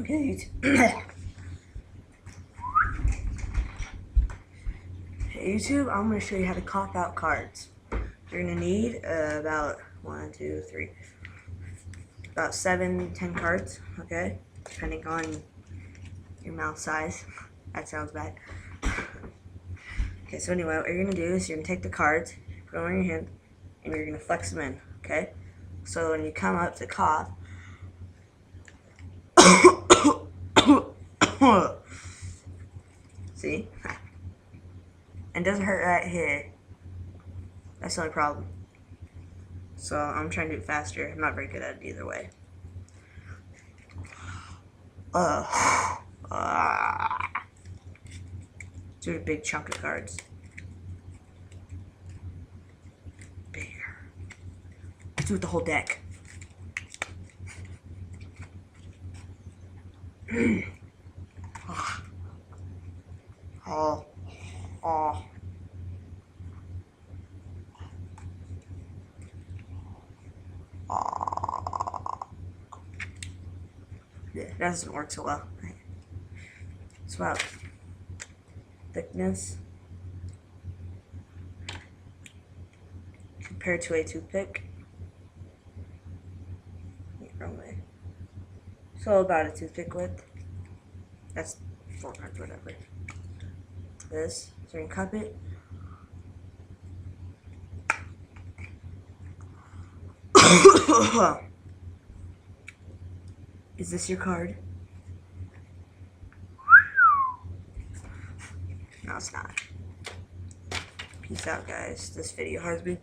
Okay, hey YouTube, I'm going to show you how to cop out cards. You're going to need about 7-10 cards, okay? Depending on your mouth size. That sounds bad. Okay, so anyway, what you're going to do is you're going to take the cards, put them on your hand, and you're going to flex them in, okay? So when you come up to cough, see? And it doesn't hurt right here. That's the only problem. So I'm trying to do it faster. I'm not very good at it either way. Do a big chunk of cards. Bigger. Do it the whole deck. Oh. Yeah, that doesn't work so well. It's about thickness compared to a toothpick. So about a toothpick width. That's 4 cards, whatever. This, so you can cup it. Is this your card? No, it's not. Peace out, guys. This video has been